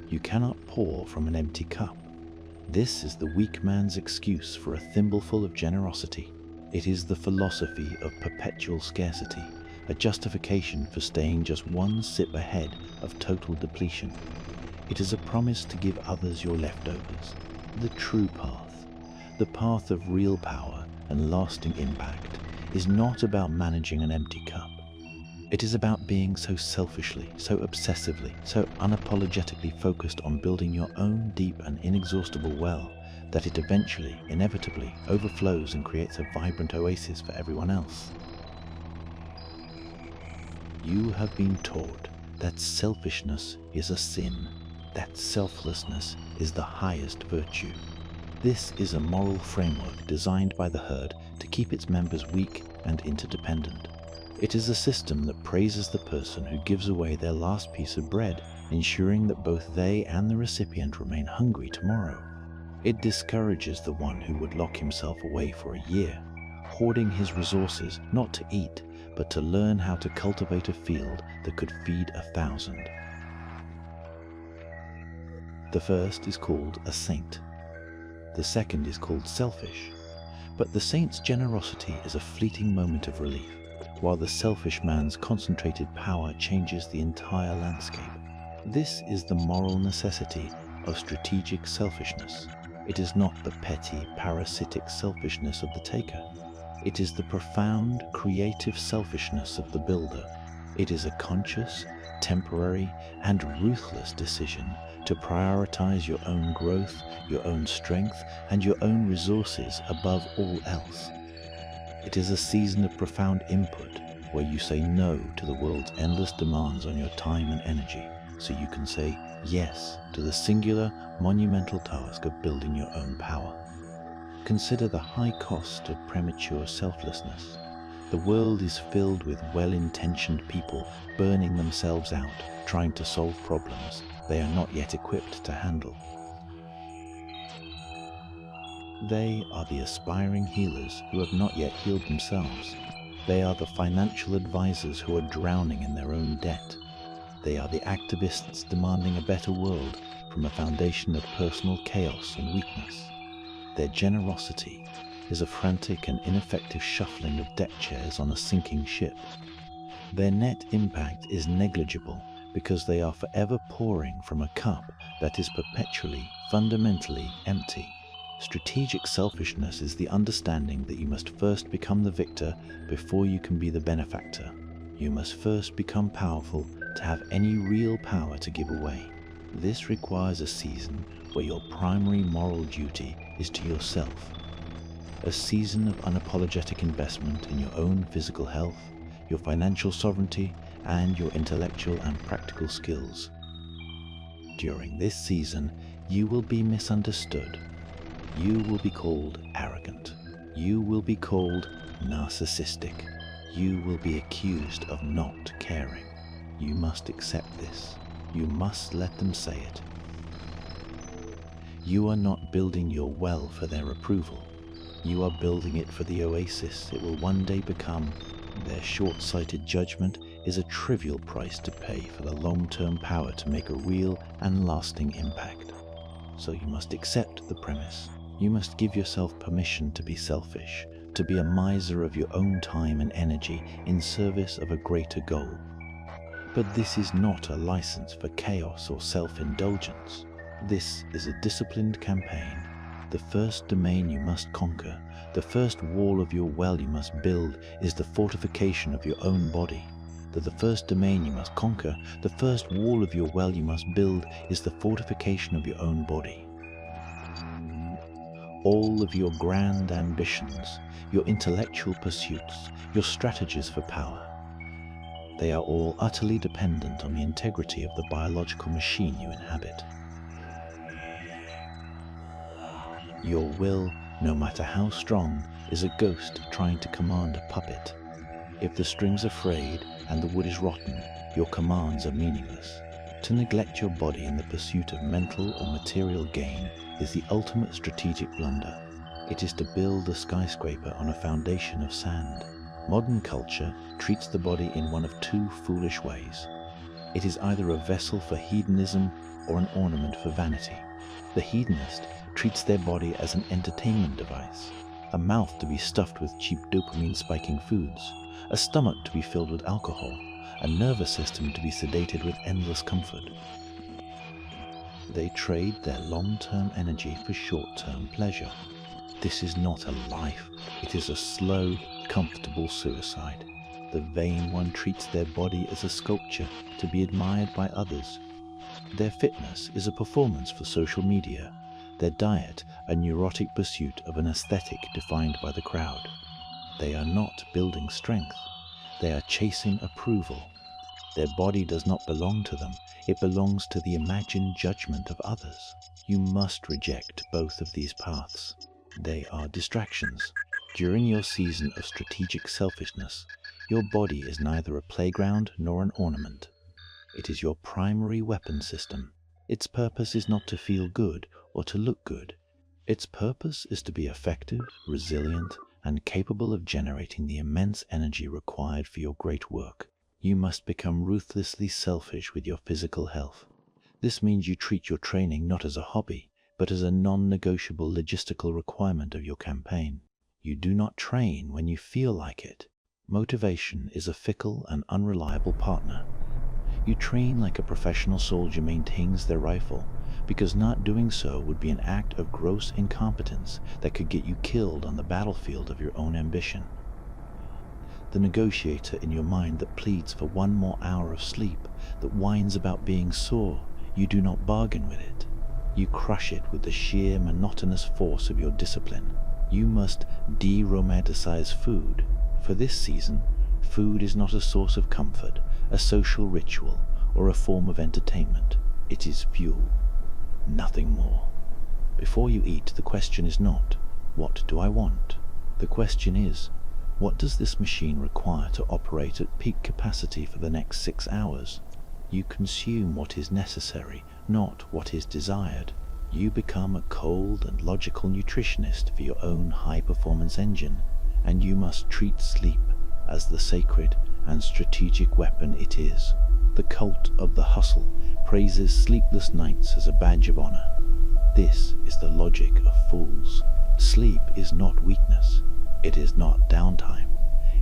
You cannot pour from an empty cup. This is the weak man's excuse for a thimbleful of generosity. It is the philosophy of perpetual scarcity, a justification for staying just one sip ahead of total depletion. It is a promise to give others your leftovers. The true path, the path of real power and lasting impact, is not about managing an empty cup. It is about being so selfishly, so obsessively, so unapologetically focused on building your own deep and inexhaustible well that it eventually, inevitably, overflows and creates a vibrant oasis for everyone else. You have been taught that selfishness is a sin, that selflessness is the highest virtue. This is a moral framework designed by the herd to keep its members weak and interdependent. It is a system that praises the person who gives away their last piece of bread, ensuring that both they and the recipient remain hungry tomorrow. It discourages the one who would lock himself away for a year, hoarding his resources not to eat, but to learn how to cultivate a field that could feed 1,000. The first is called a saint. The second is called selfish. But the saint's generosity is a fleeting moment of relief, while the selfish man's concentrated power changes the entire landscape. This is the moral necessity of strategic selfishness. It is not the petty, parasitic selfishness of the taker. It is the profound, creative selfishness of the builder. It is a conscious, temporary, and ruthless decision to prioritize your own growth, your own strength, and your own resources above all else. It is a season of profound input where you say no to the world's endless demands on your time and energy, so you can say yes to the singular, monumental task of building your own power. Consider the high cost of premature selflessness. The world is filled with well-intentioned people burning themselves out, trying to solve problems they are not yet equipped to handle. They are the aspiring healers who have not yet healed themselves. They are the financial advisors who are drowning in their own debt. They are the activists demanding a better world from a foundation of personal chaos and weakness. Their generosity is a frantic and ineffective shuffling of deck chairs on a sinking ship. Their net impact is negligible because they are forever pouring from a cup that is perpetually, fundamentally empty. Strategic selfishness is the understanding that you must first become the victor before you can be the benefactor. You must first become powerful to have any real power to give away. This requires a season where your primary moral duty is to yourself. A season of unapologetic investment in your own physical health, your financial sovereignty, and your intellectual and practical skills. During this season, you will be misunderstood. You will be called arrogant. You will be called narcissistic. You will be accused of not caring. You must accept this. You must let them say it. You are not building your well for their approval. You are building it for the oasis it will one day become. Their short-sighted judgment is a trivial price to pay for the long-term power to make a real and lasting impact. So you must accept the premise. You must give yourself permission to be selfish, to be a miser of your own time and energy in service of a greater goal. But this is not a license for chaos or self-indulgence. This is a disciplined campaign. The first domain you must conquer, the first wall of your well you must build, is the fortification of your own body. The first domain you must conquer, the first wall of your well you must build, is the fortification of your own body. All of your grand ambitions, your intellectual pursuits, your strategies for power, they are all utterly dependent on the integrity of the biological machine you inhabit. Your will, no matter how strong, is a ghost trying to command a puppet. If the strings are frayed and the wood is rotten, your commands are meaningless. To neglect your body in the pursuit of mental or material gain is the ultimate strategic blunder. It is to build a skyscraper on a foundation of sand. Modern culture treats the body in one of two foolish ways. It is either a vessel for hedonism or an ornament for vanity. The hedonist treats their body as an entertainment device, a mouth to be stuffed with cheap dopamine-spiking foods, a stomach to be filled with alcohol, a nervous system to be sedated with endless comfort. They trade their long-term energy for short-term pleasure. This is not a life, it is a slow, comfortable suicide. The vain one treats their body as a sculpture to be admired by others. Their fitness is a performance for social media, their diet a neurotic pursuit of an aesthetic defined by the crowd. They are not building strength, they are chasing approval. Their body does not belong to them, it belongs to the imagined judgment of others. You must reject both of these paths. They are distractions. During your season of strategic selfishness, your body is neither a playground nor an ornament. It is your primary weapon system. Its purpose is not to feel good or to look good. Its purpose is to be effective, resilient, and capable of generating the immense energy required for your great work. You must become ruthlessly selfish with your physical health. This means you treat your training not as a hobby, but as a non-negotiable logistical requirement of your campaign. You do not train when you feel like it. Motivation is a fickle and unreliable partner. You train like a professional soldier maintains their rifle, because not doing so would be an act of gross incompetence that could get you killed on the battlefield of your own ambition. The negotiator in your mind that pleads for 1 more hour of sleep, that whines about being sore, you do not bargain with it. You crush it with the sheer monotonous force of your discipline. You must de-romanticize food. For this season, food is not a source of comfort, a social ritual, or a form of entertainment. It is fuel, nothing more. Before you eat, the question is not, what do I want? The question is, what does this machine require to operate at peak capacity for the next 6 hours? You consume what is necessary, not what is desired. You become a cold and logical nutritionist for your own high-performance engine, and you must treat sleep as the sacred and strategic weapon it is. The cult of the hustle praises sleepless nights as a badge of honor. This is the logic of fools. Sleep is not weakness. It is not downtime.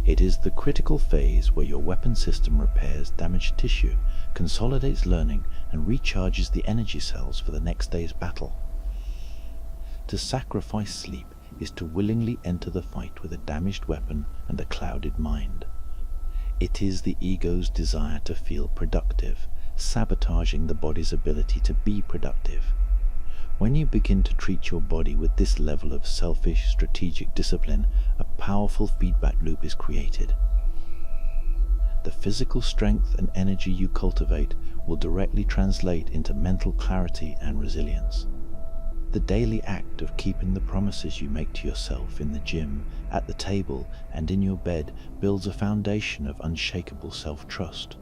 It is the critical phase where your weapon system repairs damaged tissue, consolidates learning, and recharges the energy cells for the next day's battle. To sacrifice sleep is to willingly enter the fight with a damaged weapon and a clouded mind. It is the ego's desire to feel productive, sabotaging the body's ability to be productive. When you begin to treat your body with this level of selfish, strategic discipline, a powerful feedback loop is created. The physical strength and energy you cultivate will directly translate into mental clarity and resilience. The daily act of keeping the promises you make to yourself in the gym, at the table, and in your bed builds a foundation of unshakable self-trust.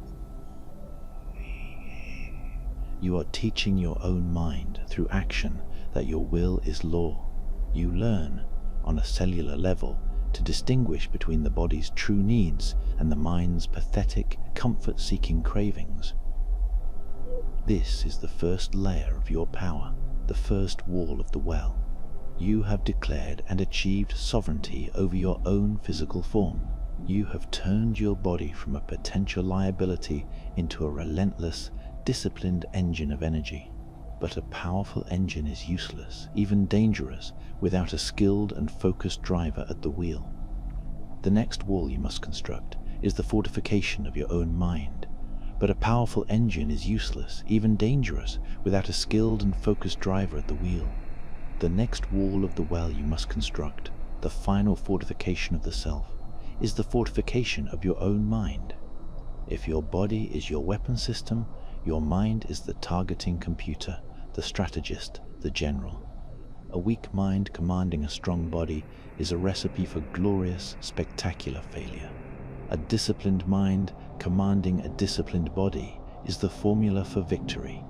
You are teaching your own mind through action that your will is law. You learn, on a cellular level, to distinguish between the body's true needs and the mind's pathetic, comfort-seeking cravings. This is the first layer of your power, the first wall of the well. You have declared and achieved sovereignty over your own physical form. You have turned your body from a potential liability into a relentless, disciplined engine of energy. But a powerful engine is useless, even dangerous, without a skilled and focused driver at the wheel. The next wall you must construct is the fortification of your own mind. But a powerful engine is useless, even dangerous, without a skilled and focused driver at the wheel. The next wall of the well you must construct, the final fortification of the self, is the fortification of your own mind. If your body is your weapon system, your mind is the targeting computer, the strategist, the general. A weak mind commanding a strong body is a recipe for glorious, spectacular failure. A disciplined mind commanding a disciplined body is the formula for victory.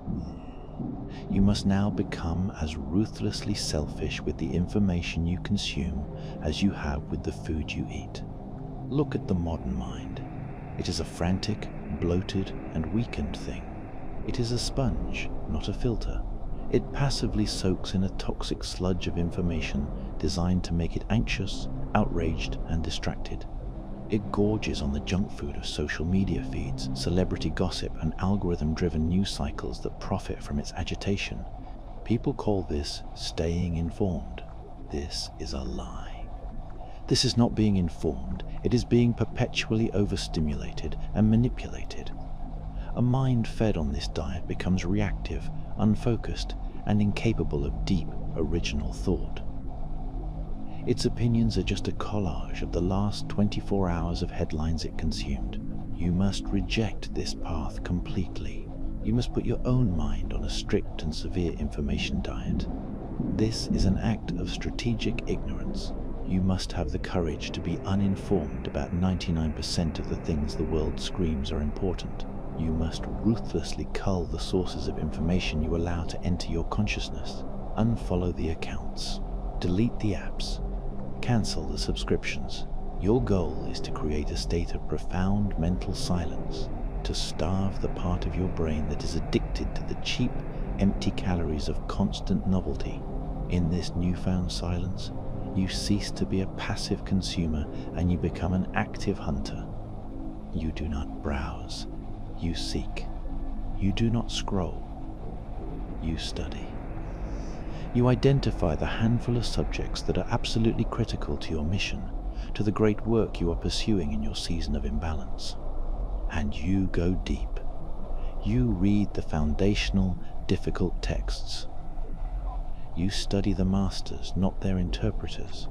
You must now become as ruthlessly selfish with the information you consume as you have with the food you eat. Look at the modern mind. It is a frantic, bloated, and weakened thing. It is a sponge, not a filter. It passively soaks in a toxic sludge of information designed to make it anxious, outraged, and distracted. It gorges on the junk food of social media feeds, celebrity gossip, and algorithm-driven news cycles that profit from its agitation. People call this staying informed. This is a lie. This is not being informed, it is being perpetually overstimulated and manipulated. A mind fed on this diet becomes reactive, unfocused, and incapable of deep, original thought. Its opinions are just a collage of the last 24 hours of headlines it consumed. You must reject this path completely. You must put your own mind on a strict and severe information diet. This is an act of strategic ignorance. You must have the courage to be uninformed about 99% of the things the world screams are important. You must ruthlessly cull the sources of information you allow to enter your consciousness. Unfollow the accounts. Delete the apps. Cancel the subscriptions. Your goal is to create a state of profound mental silence, to starve the part of your brain that is addicted to the cheap, empty calories of constant novelty. In this newfound silence, you cease to be a passive consumer and you become an active hunter. You do not browse. You seek. You do not scroll. You study. You identify the handful of subjects that are absolutely critical to your mission, to the great work you are pursuing in your season of imbalance. And you go deep. You read the foundational, difficult texts. You study the masters, not their interpreters.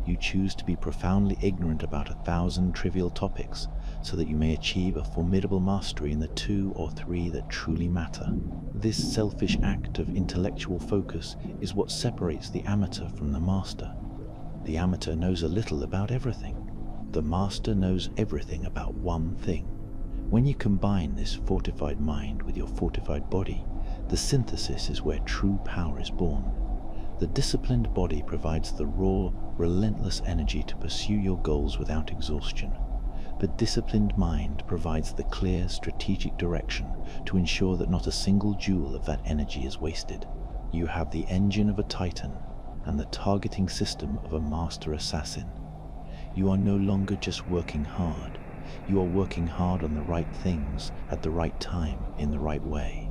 You choose to be profoundly ignorant about 1,000 trivial topics so that you may achieve a formidable mastery in the 2 or 3 that truly matter. This selfish act of intellectual focus is what separates the amateur from the master. The amateur knows a little about everything. The master knows everything about one thing. When you combine this fortified mind with your fortified body, the synthesis is where true power is born. The disciplined body provides the raw, relentless energy to pursue your goals without exhaustion. The disciplined mind provides the clear, strategic direction to ensure that not a single joule of that energy is wasted. You have the engine of a titan and the targeting system of a master assassin. You are no longer just working hard. You are working hard on the right things at the right time in the right way.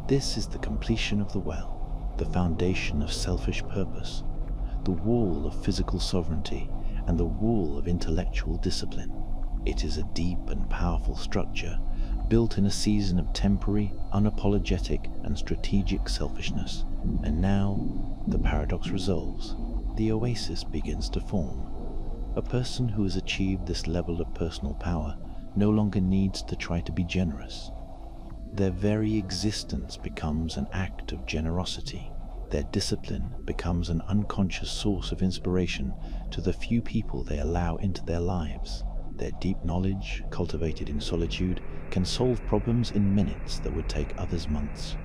This is the completion of the well, the foundation of selfish purpose, the wall of physical sovereignty, and the wall of intellectual discipline. It is a deep and powerful structure built in a season of temporary, unapologetic, and strategic selfishness. And now, the paradox resolves. The oasis begins to form. A person who has achieved this level of personal power no longer needs to try to be generous. Their very existence becomes an act of generosity. Their discipline becomes an unconscious source of inspiration to the few people they allow into their lives. Their deep knowledge, cultivated in solitude, can solve problems in minutes that would take others months.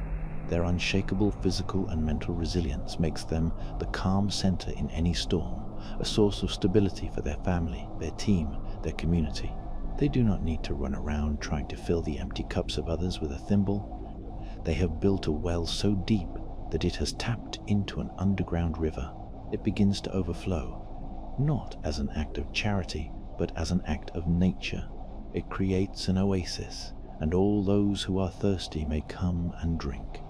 Their unshakable physical and mental resilience makes them the calm center in any storm, a source of stability for their family, their team, their community. They do not need to run around trying to fill the empty cups of others with a thimble. They have built a well so deep that it has tapped into an underground river. It begins to overflow, not as an act of charity, but as an act of nature. It creates an oasis, and all those who are thirsty may come and drink.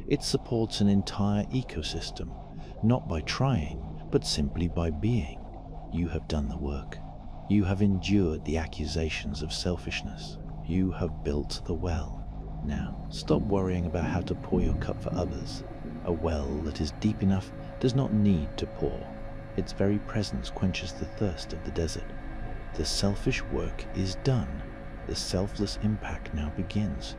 It supports an entire ecosystem, not by trying, but simply by being. You have done the work. You have endured the accusations of selfishness. You have built the well. Now, stop worrying about how to pour your cup for others. A well that is deep enough does not need to pour. Its very presence quenches the thirst of the desert. The selfish work is done. The selfless impact now begins.